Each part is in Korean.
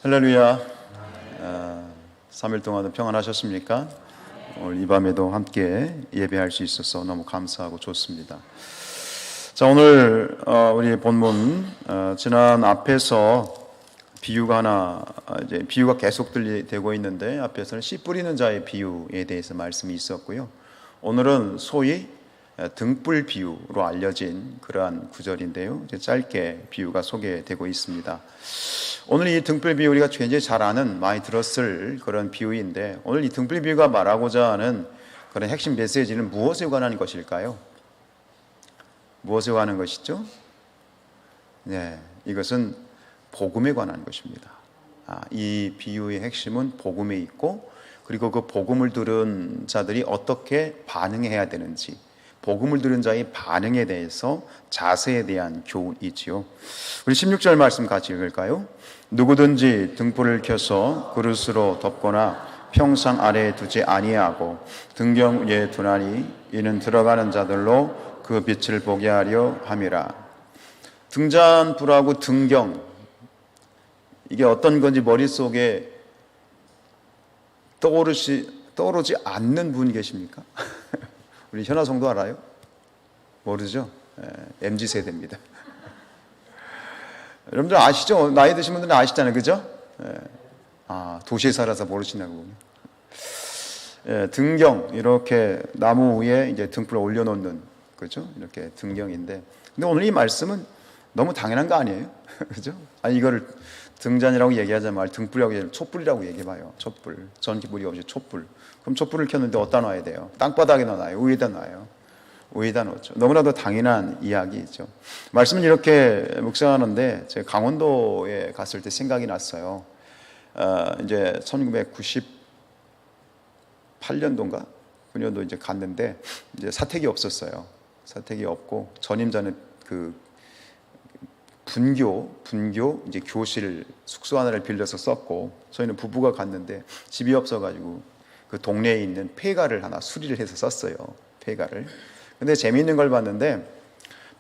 할렐루야. 3일 동안은 평안하셨습니까? 오늘 이 밤에도 함께 예배할 수 있어서 너무 감사하고 좋습니다. 자, 오늘 우리 본문 지난 앞에서 비유가 비유가 계속 되고 있는데 앞에서는 씨 뿌리는 자의 비유에 대해서 말씀이 있었고요. 오늘은 소위 등불 비유로 알려진 그러한 구절인데요. 짧게 비유가 소개되고 있습니다. 오늘 이 등불 비유 우리가 굉장히 잘 아는, 많이 들었을 그런 비유인데, 오늘 이 등불 비유가 말하고자 하는 그런 핵심 메시지는 무엇에 관한 것일까요? 무엇에 관한 것이죠? 네, 이것은 복음에 관한 것입니다. 이 비유의 핵심은 복음에 있고, 그리고 그 복음을 들은 자들이 어떻게 반응해야 되는지, 복음을 들은 자의 반응에 대해서 자세에 대한 교훈이지요. 우리 16절 말씀 같이 읽을까요? 누구든지 등불을 켜서 그릇으로 덮거나 평상 아래에 두지 아니하고 등경 위에 두나니 이는 들어가는 자들로 그 빛을 보게 하려 함이라. 등잔불하고 등경, 이게 어떤 건지 머릿속에 떠오르지 않는 분 계십니까? 우리 현아 성도 알아요? 모르죠? MZ세대입니다. 여러분들 아시죠? 나이 드신 분들은 아시잖아요. 그죠? 도시에 살아서 모르시나 보군요. 등경, 이렇게 나무 위에 이제 등불을 올려놓는, 그죠? 이렇게 등경인데. 근데 오늘 이 말씀은 너무 당연한 거 아니에요? 그죠? 이거를 등잔이라고 얘기하지 말고 등불이라고 얘기하면 촛불이라고 얘기해봐요. 촛불. 전기불이 없이 촛불. 그럼 촛불을 켰는데 어디다 놔야 돼요? 땅바닥에다 놔요? 위에다 놔요? 위에다 놓죠. 너무나도 당연한 이야기죠. 말씀을 이렇게 묵상하는데 제가 강원도에 갔을 때 생각이 났어요. 이제 1998년도인가? 9년도 이제 갔는데 이제 사택이 없었어요. 사택이 없고 전임자는 그 분교 이제 교실 숙소 하나를 빌려서 썼고, 저희는 부부가 갔는데 집이 없어가지고 그 동네에 있는 폐가를 하나 수리를 해서 썼어요. 폐가를. 근데 재미있는 걸 봤는데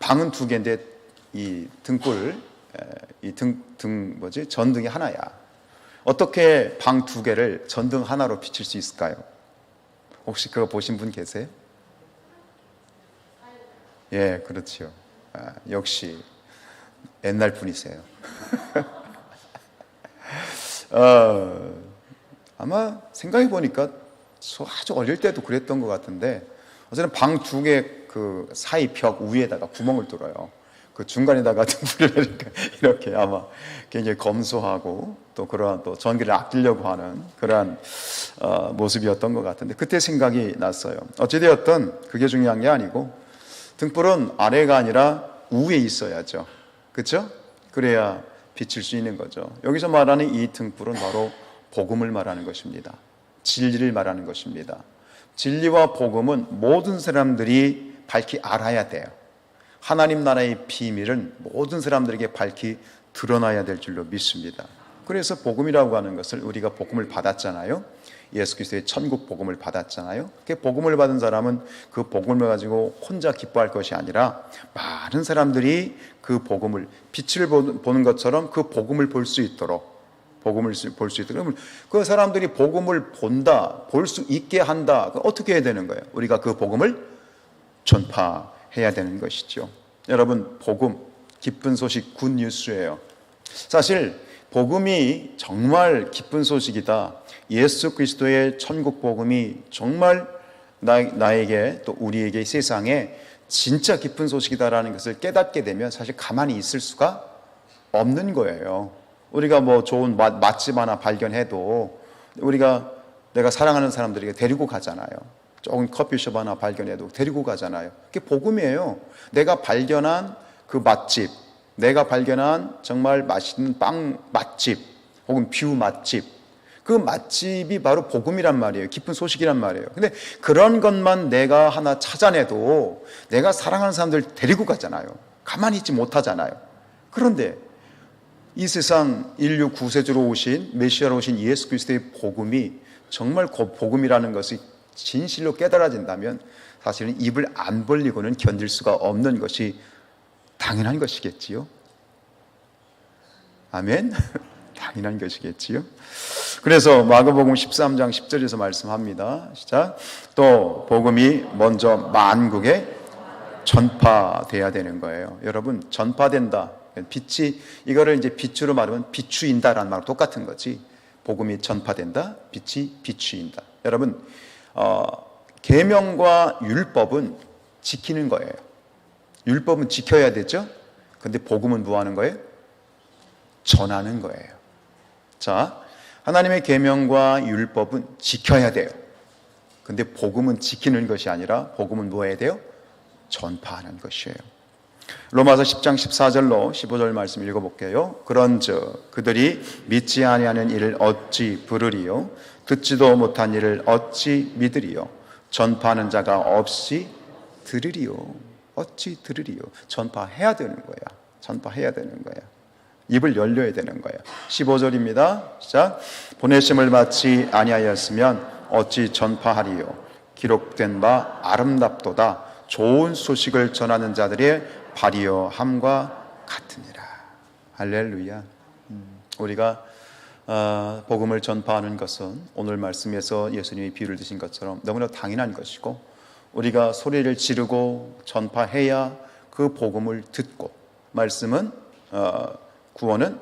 방은 2개인데 이 등불, 전등이 하나야. 어떻게 방 2개를 전등 하나로 비칠 수 있을까요? 혹시 그거 보신 분 계세요? 예, 그렇죠. 역시 옛날 분이세요. 아마 생각해 보니까 아주 어릴 때도 그랬던 것 같은데, 어쨌든 방 2개 그 사이 벽 위에다가 구멍을 뚫어요. 그 중간에다가 등불을 이렇게 아마 굉장히 검소하고 또 그러한 또 전기를 아끼려고 하는 그러한 모습이었던 것 같은데, 그때 생각이 났어요. 어찌되었든 그게 중요한 게 아니고, 등불은 아래가 아니라 위에 있어야죠. 그렇죠? 그래야 비칠 수 있는 거죠. 여기서 말하는 이 등불은 바로 복음을 말하는 것입니다. 진리를 말하는 것입니다. 진리와 복음은 모든 사람들이 밝히 알아야 돼요. 하나님 나라의 비밀은 모든 사람들에게 밝히 드러나야 될 줄로 믿습니다. 그래서 복음이라고 하는 것을, 우리가 복음을 받았잖아요. 예수 그리스도의 천국 복음을 받았잖아요. 그 복음을 받은 사람은 그 복음을 가지고 혼자 기뻐할 것이 아니라 많은 사람들이 그 복음을, 빛을 보는 것처럼 그 복음을 볼 수 있도록, 그러면 그 사람들이 복음을 본다, 볼 수 있게 한다. 어떻게 해야 되는 거예요? 우리가 그 복음을 전파해야 되는 것이죠. 여러분, 복음, 기쁜 소식, 굿뉴스예요. 사실 복음이 정말 기쁜 소식이다, 예수 그리스도의 천국 복음이 정말 나에게 또 우리에게 세상에 진짜 기쁜 소식이다라는 것을 깨닫게 되면 사실 가만히 있을 수가 없는 거예요. 우리가 뭐 좋은 맛집 하나 발견해도 내가 사랑하는 사람들에게 데리고 가잖아요. 조금 커피숍 하나 발견해도 데리고 가잖아요. 그게 복음이에요. 내가 발견한 그 맛집, 내가 발견한 정말 맛있는 빵 맛집 혹은 뷰 맛집, 그 맛집이 바로 복음이란 말이에요. 기쁜 소식이란 말이에요. 근데 그런 것만 내가 하나 찾아내도 내가 사랑하는 사람들 데리고 가잖아요. 가만히 있지 못하잖아요. 그런데 이 세상 인류 구세주로 오신, 메시아로 오신 예수 그리스도의 복음이 정말 복음이라는 것이 진실로 깨달아진다면 사실은 입을 안 벌리고는 견딜 수가 없는 것이 당연한 것이겠지요. 아멘? 당연한 것이겠지요. 그래서 마가복음 13장 10절에서 말씀합니다. 시작. 또 복음이 먼저 만국에 전파돼야 되는 거예요. 여러분, 전파된다. 빛이, 이거를 이제 빛으로 말하면 비추인다라는 말과 똑같은 거지. 복음이 전파된다, 빛이 비추인다. 여러분, 계명과 율법은 지키는 거예요. 율법은 지켜야 되죠. 근데 복음은 뭐 하는 거예요? 전하는 거예요. 자, 하나님의 계명과 율법은 지켜야 돼요. 근데 복음은 지키는 것이 아니라 복음은 뭐 해야 돼요? 전파하는 것이에요. 로마서 10장 14절로 15절 말씀 읽어볼게요. 그런즉 그들이 믿지 아니하는 일을 어찌 부르리요? 듣지도 못한 일을 어찌 믿으리요? 전파하는 자가 없이 들으리요? 어찌 들으리요? 전파해야 되는 거야. 전파해야 되는 거야. 입을 열려야 되는 거야. 15절입니다. 시작. 보내심을 받지 아니하였으면 어찌 전파하리요? 기록된 바 아름답도다. 좋은 소식을 전하는 자들의 발이여 함과 같으니라. 할렐루야. 우리가 복음을 전파하는 것은 오늘 말씀에서 예수님이 비유를 드신 것처럼 너무나 당연한 것이고, 우리가 소리를 지르고 전파해야 그 복음을 듣고, 말씀은 구원은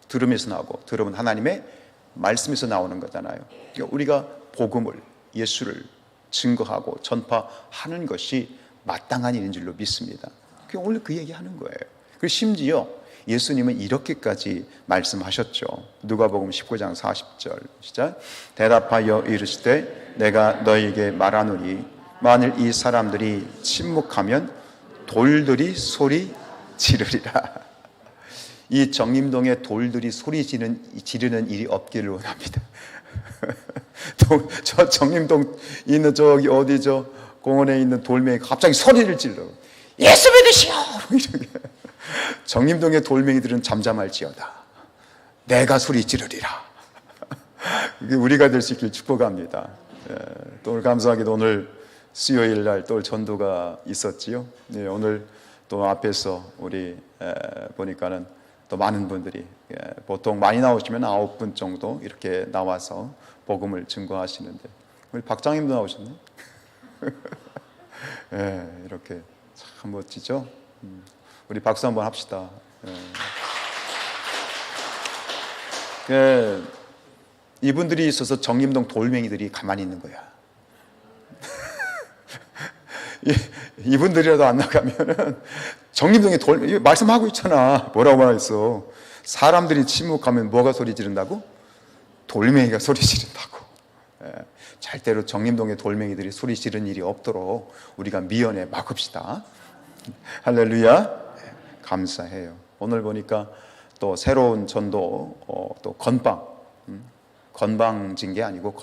들음에서 나오고 들음은 하나님의 말씀에서 나오는 거잖아요. 그러니까 우리가 복음을, 예수를 증거하고 전파하는 것이 마땅한 일인 줄로 믿습니다. 오늘 그 얘기하는 거예요. 그리고 심지어 예수님은 이렇게까지 말씀하셨죠. 누가복음 19장 40절 시작. 대답하여 이르시되 내가 너희에게 말하노니 만일 이 사람들이 침묵하면 돌들이 소리 지르리라. 이 정림동에 돌들이 소리 지르는 일이 없기를 원합니다. 저 정림동 있는 저기 어디죠? 공원에 있는 돌멩이 갑자기 소리를 질러. 예수 믿으시오! 정림동의 돌멩이들은 잠잠할지어다. 내가 소리 지르리라. 우리가 될 수 있길 축복합니다. 또 오늘 감사하게도 오늘 수요일 날 또 전도가 있었지요. 오늘 또 앞에서 우리 보니까는 또 많은 분들이, 보통 많이 나오시면 9분 정도 이렇게 나와서 복음을 증거하시는데, 우리 박장님도 나오셨네. 이렇게 참 멋지죠. 우리 박수 한번 합시다. 이분들이 있어서 정림동 돌멩이들이 가만히 있는 거야. 이분들이라도 안 나가면은 정림동에 말씀하고 있잖아. 뭐라고 말했어? 사람들이 침묵하면 뭐가 소리 지른다고? 돌멩이가 소리 지른다고. 절대로 정림동의 돌멩이들이 소리 지르는 일이 없도록 우리가 미연에 막읍시다. 할렐루야. 감사해요. 오늘 보니까 또 새로운 전도, 또 건방진 게 아니고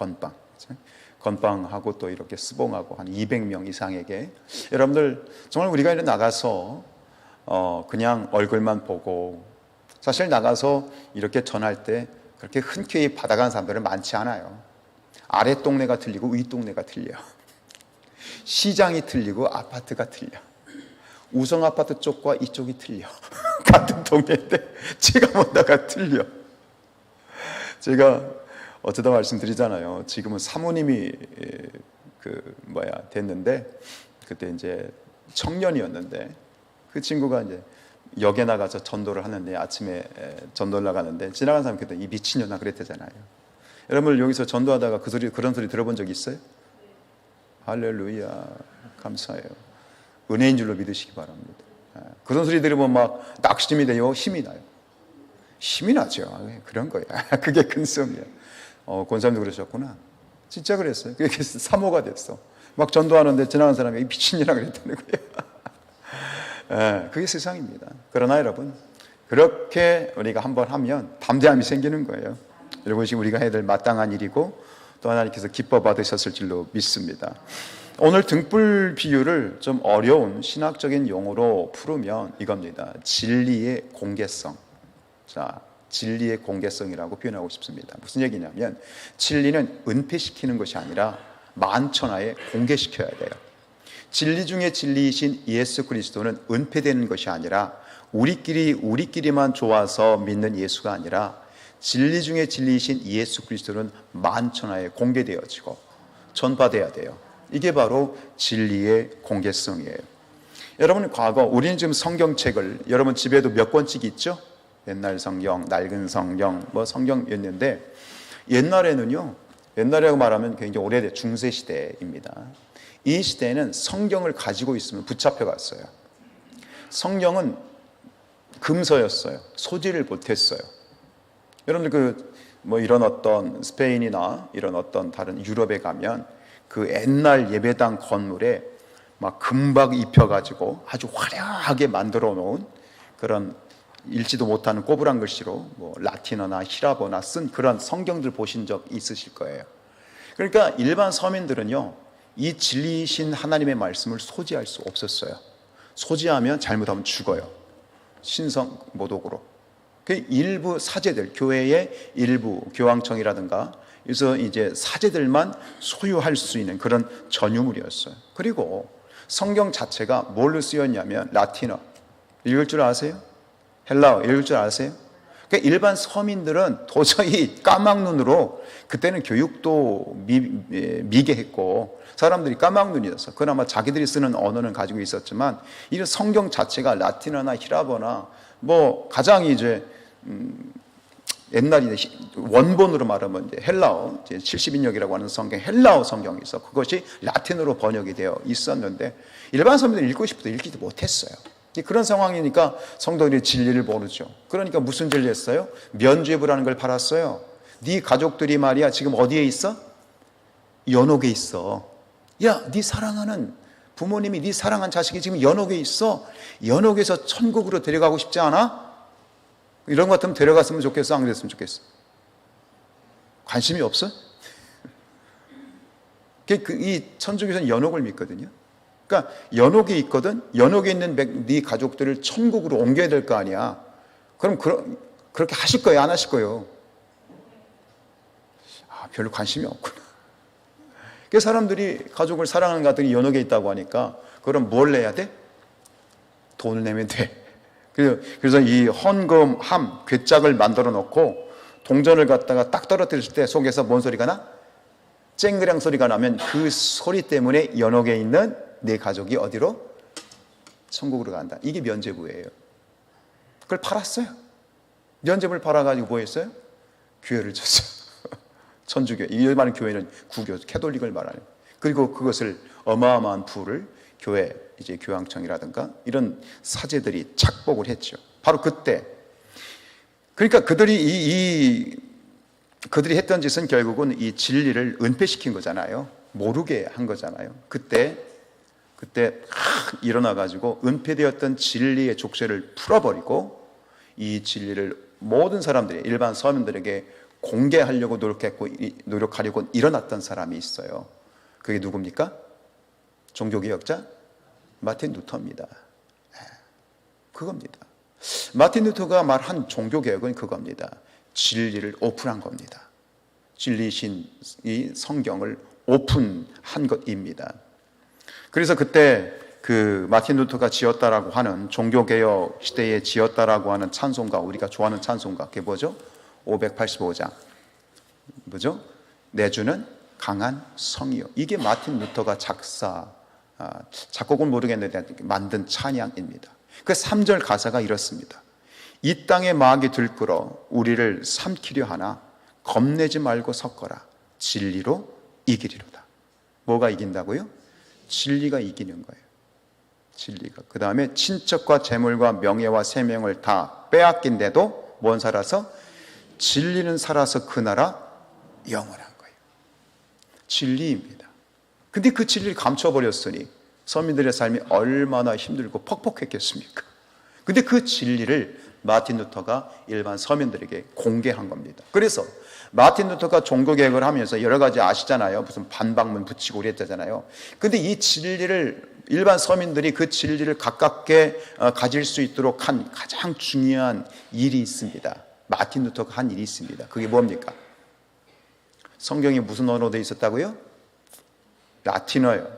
건방하고 또 이렇게 스봉하고 한 200명 이상에게, 여러분들 정말 우리가 이렇게 나가서 그냥 얼굴만 보고, 사실 나가서 이렇게 전할 때 그렇게 흔쾌히 받아가는 사람들은 많지 않아요. 아래 동네가 틀리고 위 동네가 틀려. 시장이 틀리고 아파트가 틀려. 우성 아파트 쪽과 이쪽이 틀려. 같은 동네인데 제가 뭔가가 틀려. 제가 어쩌다 말씀드리잖아요. 지금은 사모님이 됐는데, 그때 이제 청년이었는데 그 친구가 이제 역에 나가서 전도를 하는데, 아침에 전도를 나가는데 지나가는 사람이 그때 이 미친년아 그랬대잖아요. 여러분 여기서 전도하다가 그런 소리 들어본 적 있어요? 할렐루야. 감사해요. 은혜인 줄로 믿으시기 바랍니다. 그런 소리 들으면 막 낙심이 돼요? 힘이 나요? 힘이 나죠. 그런 거야. 그게 근성이야. 권사님도 그러셨구나. 진짜 그랬어요. 그게 사모가 됐어. 막 전도하는데 지나가는 사람이 미친년아 그랬다는 거예요. 그게 세상입니다. 그러나 여러분, 그렇게 우리가 한번 하면 담대함이 생기는 거예요. 여러분, 지금 우리가 해야 될 마땅한 일이고, 또 하나님께서 기뻐 받으셨을 줄로 믿습니다. 오늘 등불 비유를 좀 어려운 신학적인 용어로 풀으면 이겁니다. 진리의 공개성. 자, 진리의 공개성이라고 표현하고 싶습니다. 무슨 얘기냐면, 진리는 은폐시키는 것이 아니라 만천하에 공개시켜야 돼요. 진리 중에 진리이신 예수 그리스도는 은폐되는 것이 아니라 우리끼리만 좋아서 믿는 예수가 아니라 진리 중에 진리이신 예수 그리스도는 만천하에 공개되어지고 전파돼야 돼요. 이게 바로 진리의 공개성이에요. 여러분, 과거 우리는 지금 성경책을 여러분 집에도 몇 권씩 있죠? 옛날 성경, 낡은 성경, 뭐 성경이었는데, 옛날에는요, 옛날이라고 말하면 굉장히 오래된 중세 시대입니다. 이 시대에는 성경을 가지고 있으면 붙잡혀 갔어요. 성경은 금서였어요. 소지를 못했어요. 여러분들 뭐 이런 어떤 스페인이나 이런 어떤 다른 유럽에 가면 그 옛날 예배당 건물에 막 금박 입혀가지고 아주 화려하게 만들어 놓은 그런 읽지도 못하는 꼬부랑 글씨로 뭐 라틴어나 히라보나 쓴 그런 성경들 보신 적 있으실 거예요. 그러니까 일반 서민들은요, 이 진리이신 하나님의 말씀을 소지할 수 없었어요. 소지하면 잘못하면 죽어요. 신성 모독으로. 그 일부 사제들, 교회의 일부 교황청이라든가 그래서 이제 사제들만 소유할 수 있는 그런 전유물이었어요. 그리고 성경 자체가 뭘로 쓰였냐면 라틴어. 읽을 줄 아세요? 헬라어 읽을 줄 아세요? 그러니까 일반 서민들은 도저히 까막눈으로, 그때는 교육도 미개했고 사람들이 까막눈이었어. 그나마 자기들이 쓰는 언어는 가지고 있었지만 이 성경 자체가 라틴어나 히라보나 뭐 가장 이제 옛날에 원본으로 말하면 이제 헬라어, 이제 70인역이라고 하는 성경, 헬라어 성경이 있어. 그것이 라틴어로 번역이 되어 있었는데 일반 사람들이 읽고 싶어도 읽지도 못했어요. 그런 상황이니까 성도들이 진리를 모르죠. 그러니까 무슨 진리를 했어요? 면죄부라는 걸 팔았어요. 네 가족들이 말이야 지금 어디에 있어? 연옥에 있어. 야, 네 사랑하는 부모님이, 네 사랑한 자식이 지금 연옥에 있어. 연옥에서 천국으로 데려가고 싶지 않아? 이런 것 같으면 데려갔으면 좋겠어, 안 그랬으면 좋겠어? 관심이 없어? 이 천주교에서는 연옥을 믿거든요. 그러니까 연옥에 있거든. 연옥에 있는 네 가족들을 천국으로 옮겨야 될 거 아니야. 그럼 그렇게 하실 거예요, 안 하실 거예요? 별로 관심이 없구나. 그 사람들이 가족을 사랑하는 가족이 연옥에 있다고 하니까 그럼 뭘 내야 돼? 돈을 내면 돼. 그래서 이 헌금함 괴짝을 만들어 놓고 동전을 갖다가 딱 떨어뜨렸을 때 속에서 뭔 소리가 나? 쨍그랑 소리가 나면 그 소리 때문에 연옥에 있는 내 가족이 어디로? 천국으로 간다. 이게 면죄부예요. 그걸 팔았어요. 면죄부를 팔아가지고 뭐 했어요? 교회를 줬어요. 천주교. 이 말하는 교회는 구교, 캐톨릭을 말하는. 그리고 그것을 어마어마한 부를 교회, 이제 교황청이라든가 이런 사제들이 착복을 했죠. 바로 그때. 그러니까 그들이 했던 짓은 결국은 이 진리를 은폐시킨 거잖아요. 모르게 한 거잖아요. 그때 일어나가지고 은폐되었던 진리의 족쇄를 풀어버리고 이 진리를 모든 사람들이, 일반 서민들에게 공개하려고 노력하려고 일어났던 사람이 있어요. 그게 누굽니까? 종교개혁자? 마틴 루터입니다. 그겁니다. 마틴 루터가 말한 종교개혁은 그겁니다. 진리를 오픈한 겁니다. 진리신 이 성경을 오픈한 것입니다. 그래서 그때 그 마틴 루터가 지었다라고 하는, 종교개혁 시대에 지었다라고 하는 찬송가, 우리가 좋아하는 찬송가, 그게 뭐죠? 585장. 뭐죠? 내 주는 강한 성이요. 이게 마틴 루터가 작곡은 모르겠는데 만든 찬양입니다. 그 3절 가사가 이렇습니다. 이 땅에 마귀 들끓어 우리를 삼키려 하나 겁내지 말고 섰거라. 진리로 이기리로다. 뭐가 이긴다고요? 진리가 이기는 거예요. 진리가. 그 다음에 친척과 재물과 명예와 세명을 다 빼앗긴데도 뭔 살아서? 진리는 살아서 그 나라 영원한 거예요. 진리입니다. 근데 그 진리를 감춰버렸으니 서민들의 삶이 얼마나 힘들고 퍽퍽했겠습니까? 근데 그 진리를 마틴 루터가 일반 서민들에게 공개한 겁니다. 그래서 마틴 루터가 종교개혁을 하면서 여러 가지 아시잖아요. 무슨 반박문 붙이고 그랬잖아요. 근데 이 진리를 일반 서민들이 그 진리를 가깝게 가질 수 있도록 한 가장 중요한 일이 있습니다. 마틴 루터가 한 일이 있습니다. 그게 뭡니까? 성경이 무슨 언어로 되어 있었다고요? 라틴어요.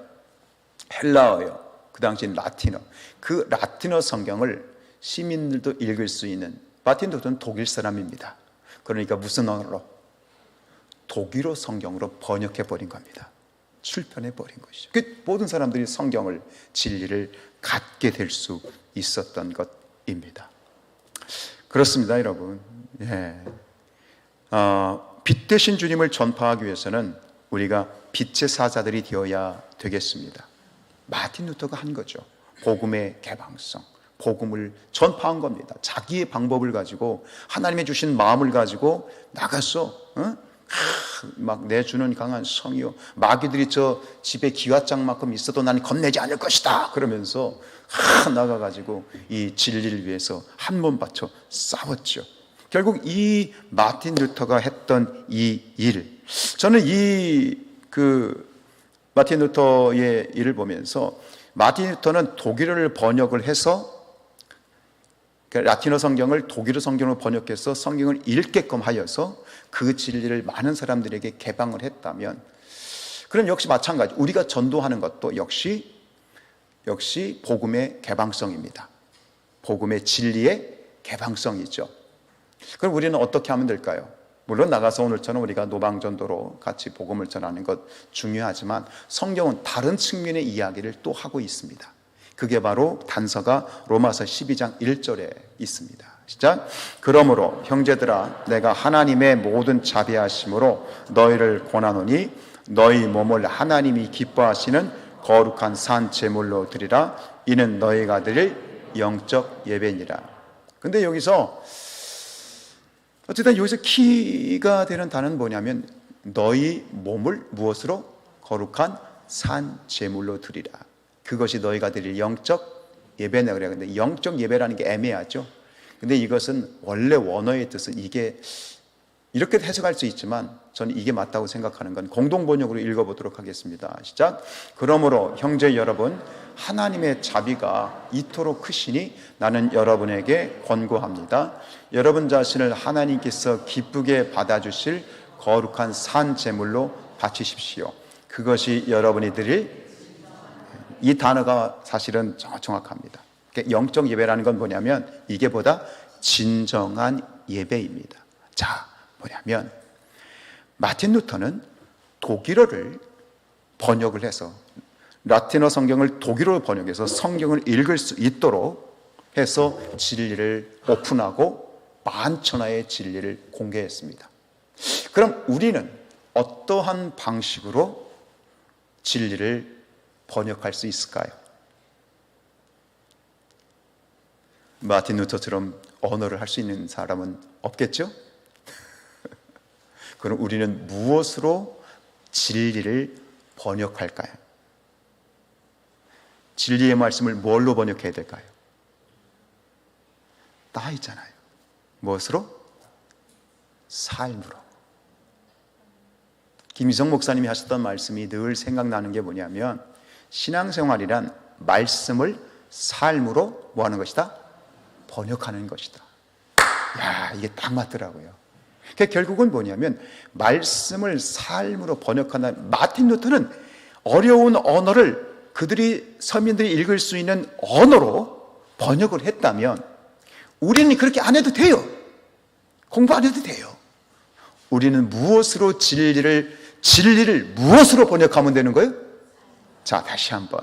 헬라어요. 그 당시엔 라틴어. 그 라틴어 성경을 시민들도 읽을 수 있는, 마틴 루터는 독일 사람입니다. 그러니까 무슨 언어로? 독일어 성경으로 번역해 버린 겁니다. 출판해 버린 것이죠. 그 모든 사람들이 성경을, 진리를 갖게 될 수 있었던 것입니다. 그렇습니다, 여러분. 예. 빛 되신 주님을 전파하기 위해서는 우리가 빛의 사자들이 되어야 되겠습니다. 마틴 루터가 한 거죠. 복음의 개방성, 복음을 전파한 겁니다. 자기의 방법을 가지고, 하나님의 주신 마음을 가지고 나가서 막 내주는 강한 성이요, 마귀들이 저 집에 기와장만큼 있어도 나는 겁내지 않을 것이다 그러면서 나가가지고 이 진리를 위해서 한 몸 바쳐 싸웠죠. 결국 이 마틴 루터가 했던 이 일, 저는 마틴 루터의 일을 보면서, 마틴 루터는 독일어를 번역을 해서, 라틴어 성경을 독일어 성경으로 번역해서 성경을 읽게끔 하여서 그 진리를 많은 사람들에게 개방을 했다면, 그럼 역시 마찬가지, 우리가 전도하는 것도 역시 복음의 개방성입니다. 복음의 진리의 개방성이죠. 그럼 우리는 어떻게 하면 될까요? 물론 나가서 오늘처럼 우리가 노방전도로 같이 복음을 전하는 것 중요하지만, 성경은 다른 측면의 이야기를 또 하고 있습니다. 그게 바로 단서가 로마서 12장 1절에 있습니다. 시작. 그러므로 형제들아, 내가 하나님의 모든 자비하심으로 너희를 권하노니 너희 몸을 하나님이 기뻐하시는 거룩한 산 제물로 드리라. 이는 너희가 드릴 영적 예배니라. 근데 여기서 어쨌든 여기서 키가 되는 단어는 뭐냐면, 너희 몸을 무엇으로? 거룩한 산 제물로 드리라. 그것이 너희가 드릴 영적 예배네 그래요. 근데 영적 예배라는 게 애매하죠. 근데 이것은 원래 원어의 뜻은 이게 이렇게 해석할 수 있지만, 저는 이게 맞다고 생각하는 건 공동 번역으로 읽어보도록 하겠습니다. 시작. 그러므로 형제 여러분, 하나님의 자비가 이토록 크시니 나는 여러분에게 권고합니다. 여러분 자신을 하나님께서 기쁘게 받아주실 거룩한 산 제물로 바치십시오. 그것이 여러분이 드릴, 이 단어가 사실은 정확합니다. 영적 예배라는 건 뭐냐면, 이게 보다 진정한 예배입니다. 자, 뭐냐면 마틴 루터는 독일어를 번역을 해서, 라틴어 성경을 독일어로 번역해서 성경을 읽을 수 있도록 해서 진리를 오픈하고 만천하의 진리를 공개했습니다. 그럼 우리는 어떠한 방식으로 진리를 번역할 수 있을까요? 마틴 루터처럼 언어를 할 수 있는 사람은 없겠죠? 그럼 우리는 무엇으로 진리를 번역할까요? 진리의 말씀을 뭘로 번역해야 될까요? 다 있잖아요. 무엇으로? 삶으로. 김희성 목사님이 하셨던 말씀이 늘 생각나는 게 뭐냐면, 신앙생활이란 말씀을 삶으로 뭐 하는 것이다? 번역하는 것이다. 야, 이게 딱 맞더라고요. 그러니까 결국은 뭐냐면, 말씀을 삶으로 번역하는, 마틴 루터는 어려운 언어를 서민들이 읽을 수 있는 언어로 번역을 했다면, 우리는 그렇게 안 해도 돼요. 공부 안 해도 돼요. 우리는 무엇으로 진리를 무엇으로 번역하면 되는 거예요? 자, 다시 한번,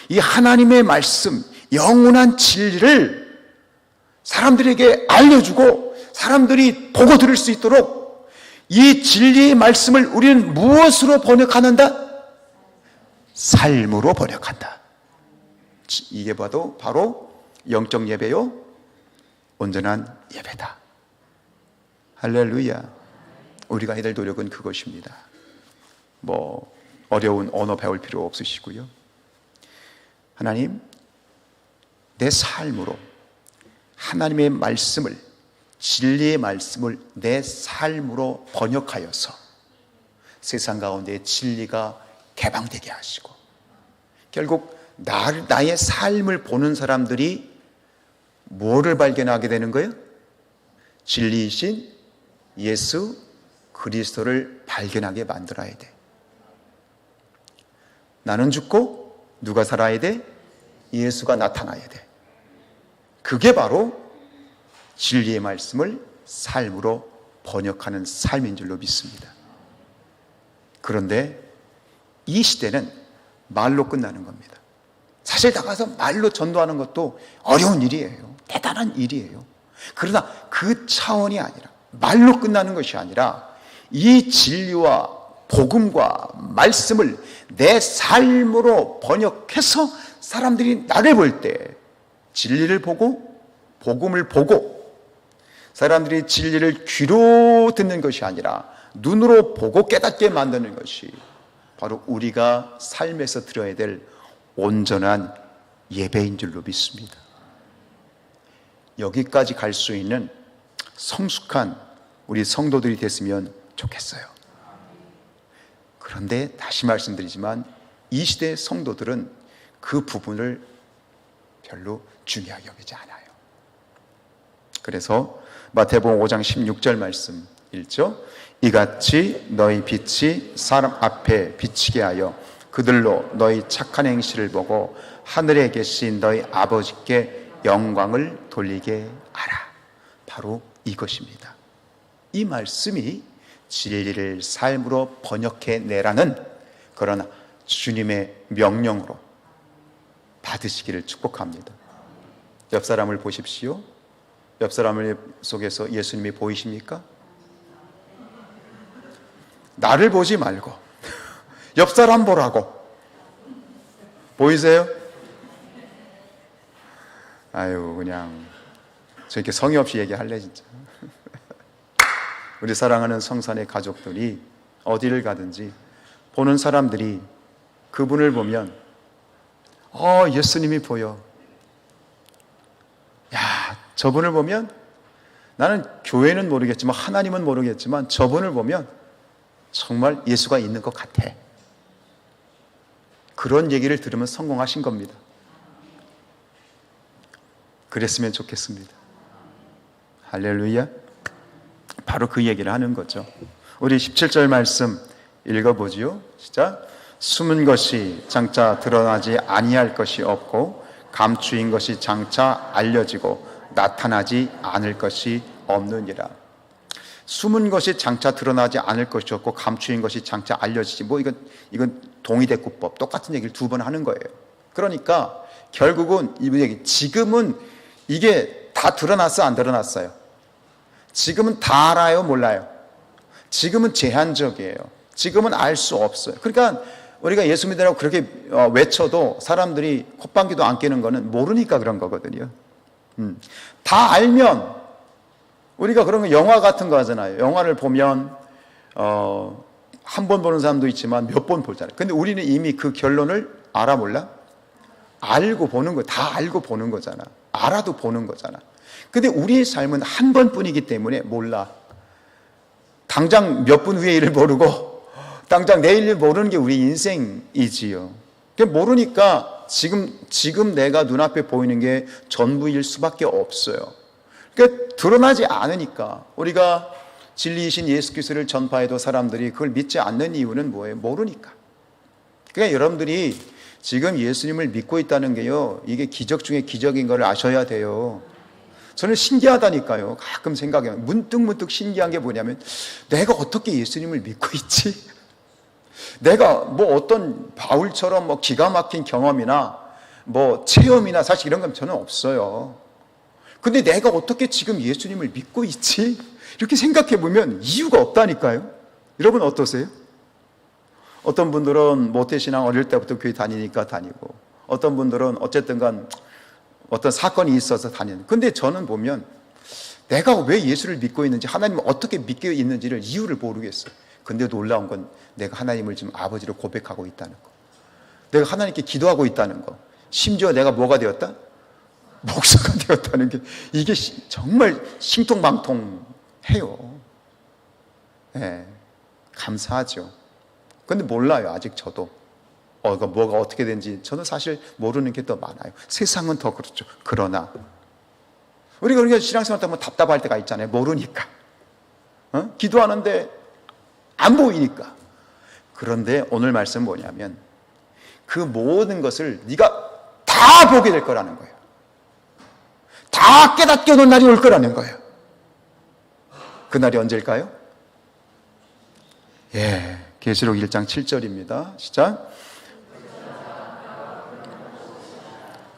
이 하나님의 말씀, 영원한 진리를 사람들에게 알려주고 사람들이 보고 들을 수 있도록 이 진리의 말씀을 우리는 무엇으로 번역한다? 삶으로 번역한다. 이게 바로 영적 예배요, 온전한 예배다. 할렐루야. 우리가 해야 될 노력은 그것입니다. 어려운 언어 배울 필요 없으시고요. 하나님, 내 삶으로 하나님의 말씀을, 진리의 말씀을 내 삶으로 번역하여서 세상 가운데 진리가 개방되게 하시고, 결국 나의 삶을 보는 사람들이 뭐를 발견하게 되는 거예요? 진리이신 예수 그리스도를 발견하게 만들어야 돼. 나는 죽고 누가 살아야 돼? 예수가 나타나야 돼. 그게 바로 진리의 말씀을 삶으로 번역하는 삶인 줄로 믿습니다. 그런데 이 시대는 말로 끝나는 겁니다. 사실 나가서 말로 전도하는 것도 어려운 일이에요. 대단한 일이에요. 그러나 그 차원이 아니라, 말로 끝나는 것이 아니라 이 진리와 복음과 말씀을 내 삶으로 번역해서 사람들이 나를 볼 때 진리를 보고 복음을 보고, 사람들이 진리를 귀로 듣는 것이 아니라 눈으로 보고 깨닫게 만드는 것이 바로 우리가 삶에서 드려야 될 온전한 예배인 줄로 믿습니다. 여기까지 갈 수 있는 성숙한 우리 성도들이 됐으면 좋겠어요. 그런데 다시 말씀드리지만 이 시대의 성도들은 그 부분을 별로 중요하게 여기지 않아요. 그래서 마태복음 5장 16절 말씀 읽죠. 이같이 너희 빛이 사람 앞에 비치게 하여 그들로 너희 착한 행실을 보고 하늘에 계신 너희 아버지께 영광을 돌리게 하라. 바로 이것입니다. 이 말씀이 진리를 삶으로 번역해내라는 그런 주님의 명령으로 받으시기를 축복합니다. 옆 사람을 보십시오. 옆 사람을 속에서 예수님이 보이십니까? 나를 보지 말고 옆 사람 보라고. 보이세요? 아유, 그냥 저 이렇게 성의 없이 얘기할래 진짜. 우리 사랑하는 성산의 가족들이 어디를 가든지 보는 사람들이 그분을 보면 예수님이 보여. 야, 저분을 보면 나는 교회는 모르겠지만 하나님은 모르겠지만 저분을 보면 정말 예수가 있는 것 같아. 그런 얘기를 들으면 성공하신 겁니다. 그랬으면 좋겠습니다. 할렐루야. 바로 그 얘기를 하는 거죠. 우리 17절 말씀 읽어보지요. 시작. 숨은 것이 장차 드러나지 아니할 것이 없고 감추인 것이 장차 알려지고 나타나지 않을 것이 없느니라. 숨은 것이 장차 드러나지 않을 것이 없고 감추인 것이 장차 알려지지. 이건 동의대꾸법, 똑같은 얘기를 두 번 하는 거예요. 그러니까 결국은 이 얘기, 지금은 이게 다 드러났어, 안 드러났어요? 지금은 다 알아요, 몰라요? 지금은 제한적이에요. 지금은 알 수 없어요. 그러니까 우리가 예수 믿으라고 그렇게 외쳐도 사람들이 콧방귀도 안 뀌는 거는 모르니까 그런 거거든요. 다 알면, 우리가 그런 거 영화 같은 거 하잖아요. 영화를 보면 한 번 보는 사람도 있지만 몇 번 보잖아요. 근데 우리는 이미 그 결론을 알아, 몰라? 알고 보는 거, 다 알고 보는 거잖아. 알아도 보는 거잖아. 근데 우리의 삶은 한 번뿐이기 때문에 몰라. 당장 몇 분 후의 일을 모르고 당장 내일 일 모르는 게 우리 인생이지요. 모르니까 지금 내가 눈앞에 보이는 게 전부일 수밖에 없어요. 그러니까 드러나지 않으니까 우리가 진리이신 예수 그리스도를 전파해도 사람들이 그걸 믿지 않는 이유는 뭐예요? 모르니까. 그러니까 여러분들이 지금 예수님을 믿고 있다는 게요, 이게 기적 중에 기적인 걸 아셔야 돼요. 저는 신기하다니까요. 가끔 생각해요. 문득 신기한 게 뭐냐면, 내가 어떻게 예수님을 믿고 있지? 내가 어떤 바울처럼 기가 막힌 경험이나 체험이나 사실 이런 건 저는 없어요. 근데 내가 어떻게 지금 예수님을 믿고 있지? 이렇게 생각해 보면 이유가 없다니까요. 여러분 어떠세요? 어떤 분들은 모태신앙 어릴 때부터 교회 다니니까 다니고, 어떤 분들은 어쨌든 간 어떤 사건이 있어서 다니는. 근데 저는 보면 내가 왜 예수를 믿고 있는지, 하나님을 어떻게 믿고 있는지를 이유를 모르겠어요. 근데 놀라운 건 내가 하나님을 지금 아버지로 고백하고 있다는 거, 내가 하나님께 기도하고 있다는 거, 심지어 내가 뭐가 되었다? 목사가 되었다는 게, 이게 정말 신통방통해요. 네, 감사하죠. 근데 몰라요, 아직 저도. 뭐가 어떻게 되는지 저는 사실 모르는 게 더 많아요. 세상은 더 그렇죠. 그러나 우리가 신앙생활 때 답답할 때가 있잖아요. 모르니까. 기도하는데 안 보이니까. 그런데 오늘 말씀은 뭐냐면, 그 모든 것을 네가 다 보게 될 거라는 거예요. 다 깨닫게 오는 날이 올 거라는 거예요. 그날이 언제일까요? 예, 계시록 1장 7절입니다. 시작.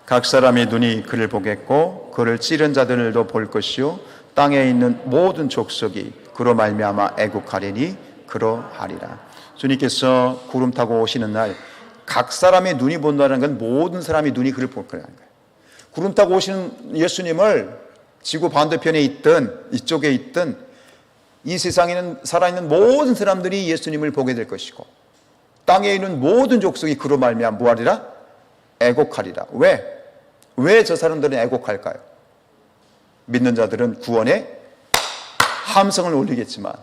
각 사람의 눈이 그를 보겠고 그를 찌른 자들도 볼 것이요 땅에 있는 모든 족속이 그로 말미암아 애국하리니 그러하리라. 주님께서 구름 타고 오시는 날 각 사람의 눈이 본다는 건 모든 사람의 눈이 그를 볼 거라는 거예요. 구름 타고 오시는 예수님을 지구 반대편에 있든 이쪽에 있든 이 세상에는 살아있는 모든 사람들이 예수님을 보게 될 것이고 땅에 있는 모든 족속이 그로 말미암아 뭐하리라? 애곡하리라. 왜 저 사람들은 애곡할까요? 믿는 자들은 구원에 함성을 올리겠지만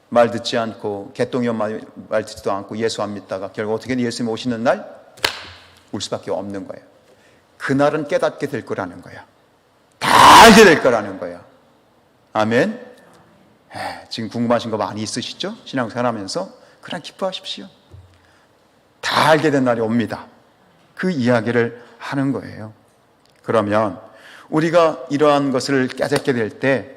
말 듣지 않고 개똥이 말 듣지도 않고 예수 안 믿다가 결국 어떻게든 예수님 오시는 날 울 수밖에 없는 거예요. 그날은 깨닫게 될 거라는 거야. 다 알게 될 거라는 거야. 아멘. 지금 궁금하신 거 많이 있으시죠? 신앙생활하면서 그냥 기뻐하십시오. 다 알게 된 날이 옵니다. 그 이야기를 하는 거예요. 그러면 우리가 이러한 것을 깨닫게 될 때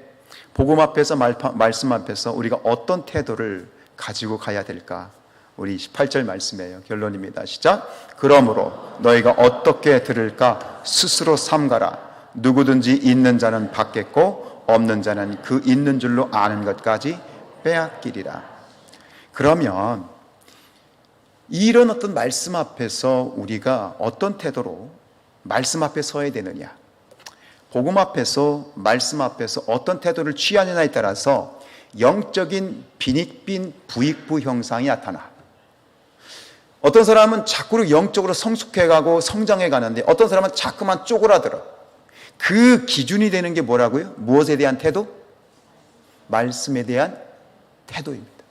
복음 앞에서 말씀 앞에서 우리가 어떤 태도를 가지고 가야 될까? 우리 18절 말씀이에요. 결론입니다. 시작. 그러므로 너희가 어떻게 들을까? 스스로 삼가라. 누구든지 있는 자는 받겠고 없는 자는 그 있는 줄로 아는 것까지 빼앗기리라. 그러면 이런 어떤 말씀 앞에서 우리가 어떤 태도로 말씀 앞에 서야 되느냐? 복음 앞에서 말씀 앞에서 어떤 태도를 취하느냐에 따라서 영적인 빈익빈 부익부 형상이 나타나. 어떤 사람은 자꾸 영적으로 성숙해가고 성장해 가는데 어떤 사람은 자꾸만 쪼그라들어. 그 기준이 되는 게 뭐라고요? 무엇에 대한 태도? 말씀에 대한 태도입니다.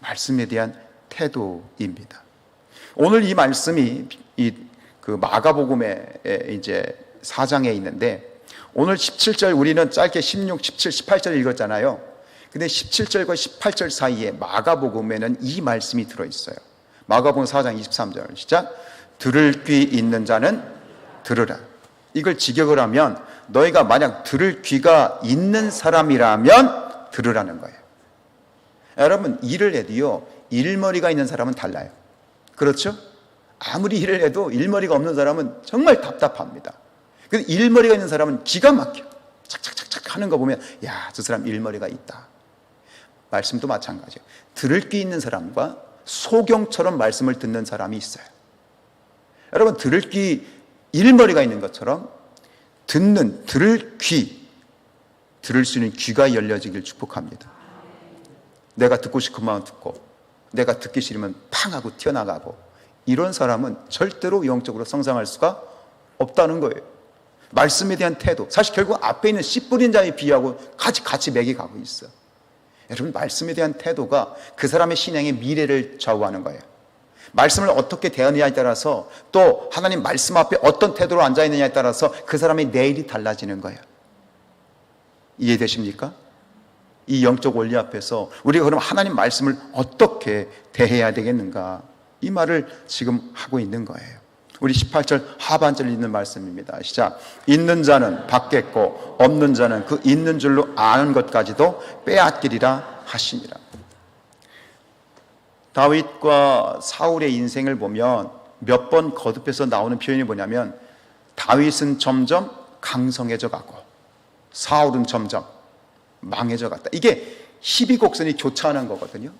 말씀에 대한 태도입니다. 오늘 이 말씀이 그 마가복음에 이제 4장에 있는데 오늘 17절 우리는 짧게 16, 17, 18절 읽었잖아요. 근데 17절과 18절 사이에 마가복음에는 이 말씀이 들어있어요. 마가복음 4장 23절 시작. 들을 귀 있는 자는 들으라. 이걸 직역을 하면 너희가 만약 들을 귀가 있는 사람이라면 들으라는 거예요. 여러분 일을 해도요 일머리가 있는 사람은 달라요. 그렇죠? 아무리 일을 해도 일머리가 없는 사람은 정말 답답합니다. 근데 일머리가 있는 사람은 기가 막혀. 착착착착 하는 거 보면 야, 저 사람 일머리가 있다. 말씀도 마찬가지예요. 들을 귀 있는 사람과 소경처럼 말씀을 듣는 사람이 있어요. 여러분 들을 귀 일머리가 있는 것처럼 들을 수 있는 귀가 열려지길 축복합니다. 내가 듣고 싶은 마음 듣고 내가 듣기 싫으면 팡 하고 튀어나가고 이런 사람은 절대로 영적으로 성장할 수가 없다는 거예요. 말씀에 대한 태도, 사실 결국 앞에 있는 씨 뿌린 자에 비하고 같이 맥이 가고 있어. 여러분 말씀에 대한 태도가 그 사람의 신앙의 미래를 좌우하는 거예요. 말씀을 어떻게 대하느냐에 따라서 또 하나님 말씀 앞에 어떤 태도로 앉아있느냐에 따라서 그 사람의 내일이 달라지는 거예요. 이해되십니까? 이 영적 원리 앞에서 우리가 그럼 하나님 말씀을 어떻게 대해야 되겠는가? 이 말을 지금 하고 있는 거예요. 우리 18절 하반절 있는 말씀입니다. 시작. 있는 자는 받겠고 없는 자는 그 있는 줄로 아는 것까지도 빼앗기리라 하시니라. 다윗과 사울의 인생을 보면 몇 번 거듭해서 나오는 표현이 뭐냐면 다윗은 점점 강성해져 가고 사울은 점점 망해져 갔다. 이게 12곡선이 교차하는 거거든요.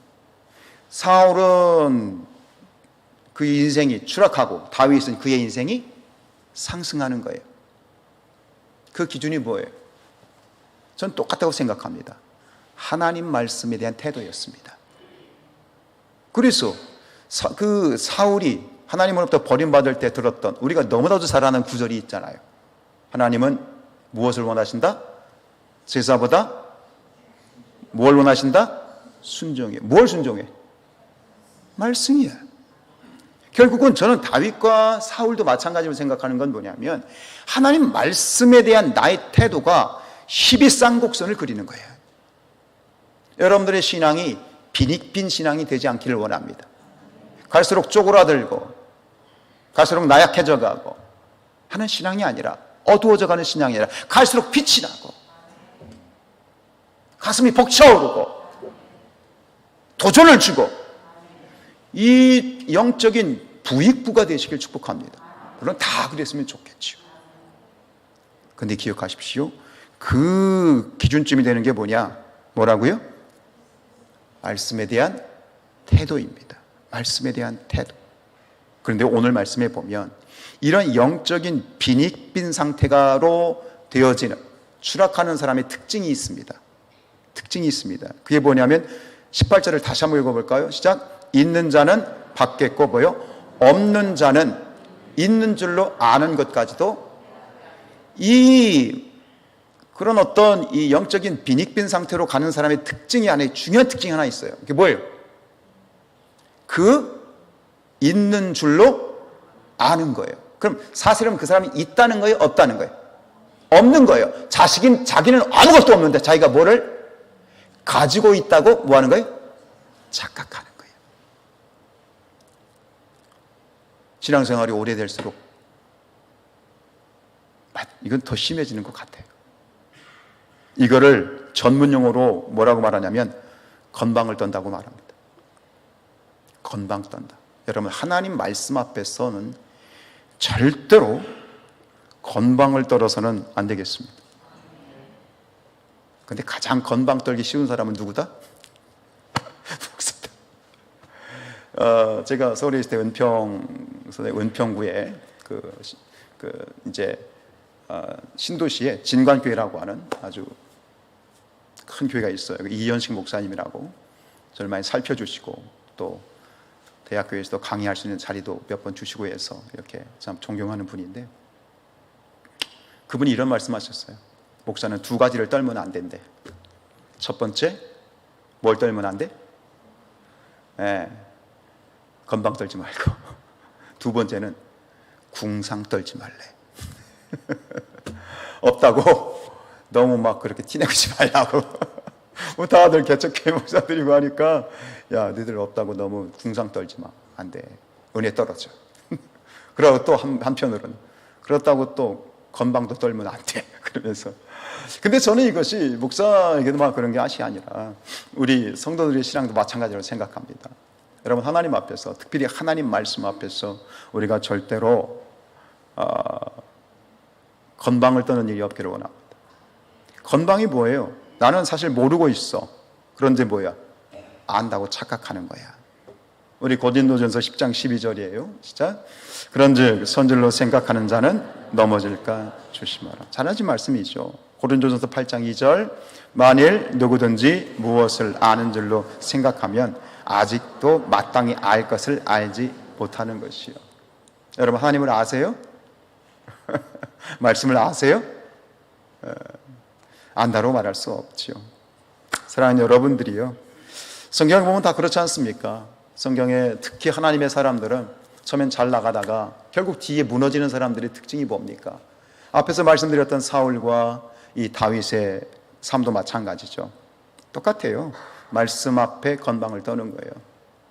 사울은 그 인생이 추락하고 다윗은 그의 인생이 상승하는 거예요. 그 기준이 뭐예요? 전 똑같다고 생각합니다. 하나님 말씀에 대한 태도였습니다. 그래서 그 사울이 하나님으로부터 버림받을 때 들었던 우리가 너무나도 잘 아는 구절이 있잖아요. 하나님은 무엇을 원하신다? 제사보다 뭘 원하신다? 순종해. 뭘 순종해? 말씀이야. 결국은 저는 다윗과 사울도 마찬가지로 생각하는 건 뭐냐면 하나님 말씀에 대한 나의 태도가 12쌍곡선을 그리는 거예요. 여러분들의 신앙이 빈익빈 신앙이 되지 않기를 원합니다. 갈수록 쪼그라들고 갈수록 나약해져 가고 하는 신앙이 아니라 어두워져 가는 신앙이 아니라 갈수록 빛이 나고 가슴이 벅차오르고 도전을 주고 이 영적인 부익부가 되시길 축복합니다. 물론 다 그랬으면 좋겠죠. 근데 기억하십시오. 그 기준점이 되는 게 뭐라고요? 말씀에 대한 태도입니다. 말씀에 대한 태도. 그런데 오늘 말씀에 보면 이런 영적인 빈익빈 상태가로 되어지는 추락하는 사람의 특징이 있습니다. 특징이 있습니다. 그게 뭐냐면 18절을 다시 한번 읽어볼까요? 시작. 있는 자는 받겠고 뭐요? 없는 자는 있는 줄로 아는 것까지도 이 그런 어떤 이 영적인 빈익빈 상태로 가는 사람의 특징이 안에 중요한 특징이 하나 있어요. 그게 뭐예요? 그 있는 줄로 아는 거예요. 그럼 사실은 그 사람이 있다는 거예요? 없다는 거예요? 없는 거예요. 자기는 아무것도 없는데 자기가 뭐를 가지고 있다고 뭐 하는 거예요? 착각하는 거예요. 신앙생활이 오래될수록 이건 더 심해지는 것 같아요. 이거를 전문용어로 뭐라고 말하냐면 건방을 떤다고 말합니다. 건방 떤다. 여러분, 하나님 말씀 앞에서는 절대로 건방을 떨어서는 안 되겠습니다. 근데 가장 건방 떨기 쉬운 사람은 누구다? 목사다. 제가 서울에 있을 때 은평구에 신도시에 진관교회라고 하는 아주 큰 교회가 있어요. 이현식 목사님이라고 저를 많이 살펴주시고 또 대학교에서도 강의할 수 있는 자리도 몇 번 주시고 해서 이렇게 참 존경하는 분인데, 그분이 이런 말씀하셨어요. 목사는 두 가지를 떨면 안 된대. 첫 번째, 뭘 떨면 안 돼? 건방 떨지 말고. 두 번째는 궁상 떨지 말래. 없다고 너무 막 그렇게 티내지 말라고. 다들 개척교회 목사들이고 하니까 야, 너희들 없다고 너무 궁상 떨지 마. 안 돼. 은혜 떨어져. 그리고 또 한편으로는 그렇다고 또 건방도 떨면 안 돼. 그러면서. 근데 저는 이것이 목사에게도 그런 것이 아니라 우리 성도들의 신앙도 마찬가지로 생각합니다. 여러분, 하나님 앞에서, 특별히 하나님 말씀 앞에서 우리가 절대로 건방을 떠는 일이 없기를 원합니다. 건방이 뭐예요? 나는 사실 모르고 있어. 그런데 뭐야? 안다고 착각하는 거야. 우리 고린도전서 10장 12절이에요. 시작. 그런즉 선질로 생각하는 자는 넘어질까 조심하라. 잘하신 말씀이죠. 고린도전서 8장 2절. 만일 누구든지 무엇을 아는 줄로 생각하면 아직도 마땅히 알 것을 알지 못하는 것이요. 여러분, 하나님을 아세요? 말씀을 아세요? 안다고 말할 수 없지요. 사랑하는 여러분들이요, 성경을 보면 다 그렇지 않습니까? 성경에 특히 하나님의 사람들은 처음엔 잘 나가다가 결국 뒤에 무너지는 사람들의 특징이 뭡니까? 앞에서 말씀드렸던 사울과 이 다윗의 삶도 마찬가지죠. 똑같아요. 말씀 앞에 건방을 떠는 거예요.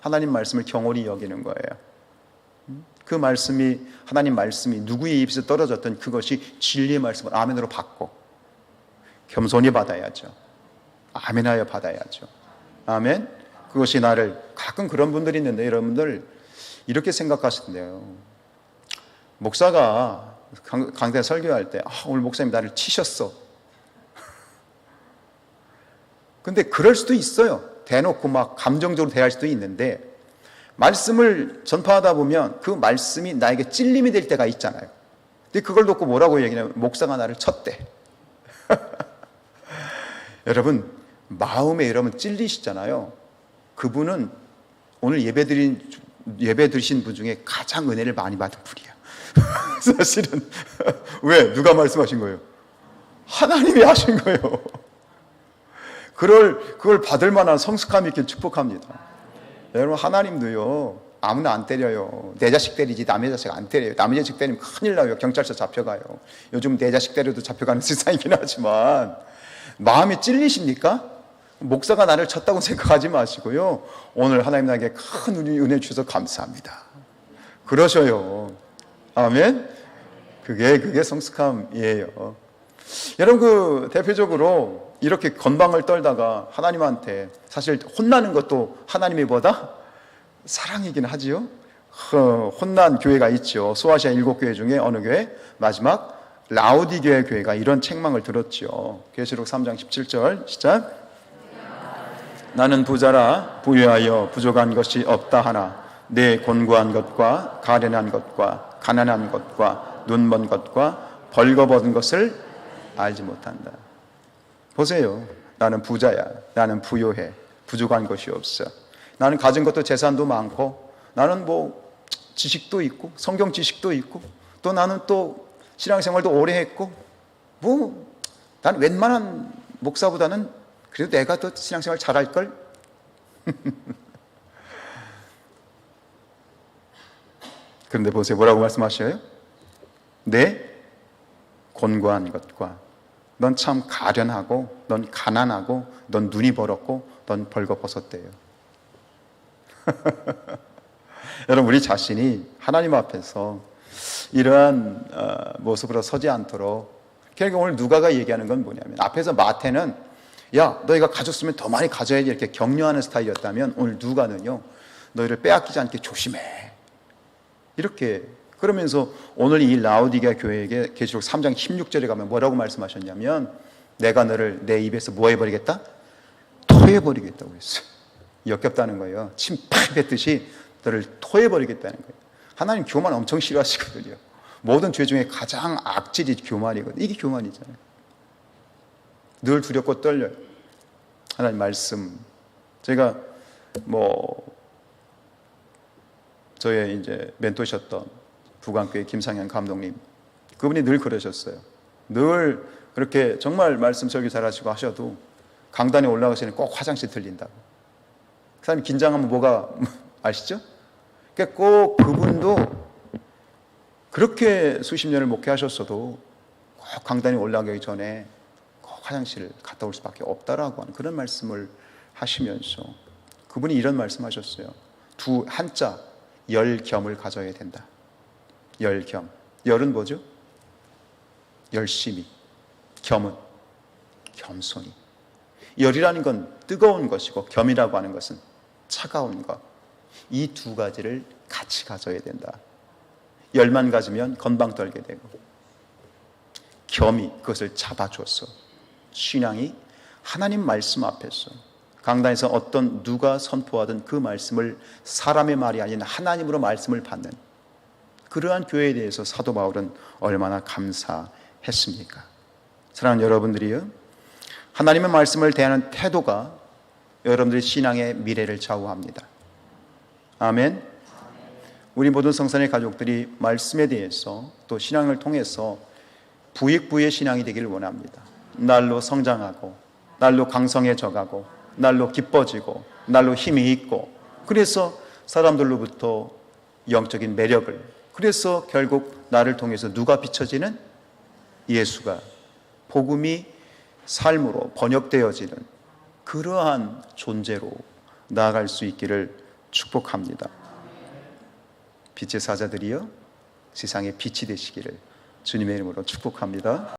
하나님 말씀을 경홀히 여기는 거예요. 그 말씀이, 하나님 말씀이 누구의 입에서 떨어졌던 그것이 진리의 말씀을 아멘으로 받고 겸손히 받아야죠. 아멘하여 받아야죠. 아멘. 그것이 나를, 가끔 그런 분들이 있는데 여러분들 이렇게 생각하시는데요. 목사가 강대 설교할 때 오늘 목사님 나를 치셨어. 근데 그럴 수도 있어요. 대놓고 막 감정적으로 대할 수도 있는데, 말씀을 전파하다 보면 그 말씀이 나에게 찔림이 될 때가 있잖아요. 근데 그걸 놓고 뭐라고 얘기하냐면 목사가 나를 쳤대. 여러분, 마음에 여러분 찔리시잖아요. 그분은 오늘 예배 드리신 분 중에 가장 은혜를 많이 받은 분이야. 사실은. 왜? 누가 말씀하신 거예요? 하나님이 하신 거예요. 그걸 받을 만한 성숙함 있게 축복합니다. 여러분, 하나님도요, 아무나 안 때려요. 내 자식 때리지 남의 자식 안 때려요. 남의 자식 때리면 큰일 나요. 경찰서 잡혀가요. 요즘 내 자식 때려도 잡혀가는 세상이긴 하지만, 마음이 찔리십니까? 목사가 나를 쳤다고 생각하지 마시고요, 오늘 하나님 나에게 큰 은혜 주셔서 감사합니다. 그러셔요. 아멘. 그게 성숙함이에요. 여러분, 대표적으로 이렇게 건방을 떨다가 하나님한테 사실 혼나는 것도 하나님이 보다 사랑이긴 하지요. 혼난 교회가 있죠. 소아시아 7교회 중에 어느 교회? 마지막 라우디게아 교회가 이런 책망을 들었죠. 계시록 3장 17절 시작. 나는 부자라 부유하여 부족한 것이 없다 하나 내 곤고한 것과 가련한 것과 가난한 것과 눈먼 것과 벌거벗은 것을 알지 못한다. 보세요. 나는 부자야. 나는 부유해. 부족한 것이 없어. 나는 가진 것도 재산도 많고 나는 뭐 지식도 있고 성경 지식도 있고 또 나는 또 신앙생활도 오래 했고 뭐 난 웬만한 목사보다는 그래도 내가 더 신앙생활 잘할걸? 그런데 보세요. 뭐라고 말씀하셔요? 내 곤고한 것과 넌 참 가련하고 넌 가난하고 넌 눈이 벌었고 넌 벌거벗었대요. 여러분 우리 자신이 하나님 앞에서 이러한 모습으로 서지 않도록 결국 오늘 누가가 얘기하는 건 뭐냐면 앞에서 마태는 야 너희가 가졌으면 더 많이 가져야지 이렇게 격려하는 스타일이었다면 오늘 누가는요 너희를 빼앗기지 않게 조심해 이렇게 그러면서 오늘 이 라우디게아 교회에게 계시록 3장 16절에 가면 뭐라고 말씀하셨냐면 내가 너를 내 입에서 뭐 해버리겠다? 토해버리겠다고 했어요. 역겹다는 거예요. 침 팍 뱉듯이 너를 토해버리겠다는 거예요. 하나님 교만 엄청 싫어하시거든요. 모든 죄 중에 가장 악질이 교만이거든요. 이게 교만이잖아요. 늘 두렵고 떨려요. 하나님 말씀. 제가 저의 이제 멘토셨던 부관교회 김상현 감독님, 그분이 늘 그러셨어요. 늘 그렇게 정말 말씀 설교 잘하시고 하셔도 강단에 올라가시는 꼭 화장실 들린다고. 그 사람이 긴장하면 뭐가 아시죠? 그러니까 꼭 그분도 그렇게 수십 년을 목회하셨어도 꼭 강단에 올라가기 전에 꼭 화장실을 갔다 올 수밖에 없다라고 하는 그런 말씀을 하시면서 그분이 이런 말씀하셨어요. 한자 열겸을 가져야 된다. 열겸. 열은 뭐죠? 열심히. 겸은 겸손히. 열이라는 건 뜨거운 것이고 겸이라고 하는 것은 차가운 것. 이 두 가지를 같이 가져야 된다. 열만 가지면 건방 떨게 되고 겸이 그것을 잡아줘서 신앙이 하나님 말씀 앞에서 강단에서 어떤 누가 선포하던 그 말씀을 사람의 말이 아닌 하나님으로 말씀을 받는 그러한 교회에 대해서 사도 바울은 얼마나 감사했습니까? 사랑하는 여러분들이요, 하나님의 말씀을 대하는 태도가 여러분들의 신앙의 미래를 좌우합니다. 아멘. 우리 모든 성산의 가족들이 말씀에 대해서 또 신앙을 통해서 부익부의 신앙이 되기를 원합니다. 날로 성장하고 날로 강성해져가고 날로 기뻐지고 날로 힘이 있고 그래서 사람들로부터 영적인 매력을 그래서 결국 나를 통해서 누가 비춰지는? 예수가 복음이 삶으로 번역되어지는 그러한 존재로 나아갈 수 있기를 축복합니다. 빛의 사자들이여 세상의 빛이 되시기를 주님의 이름으로 축복합니다.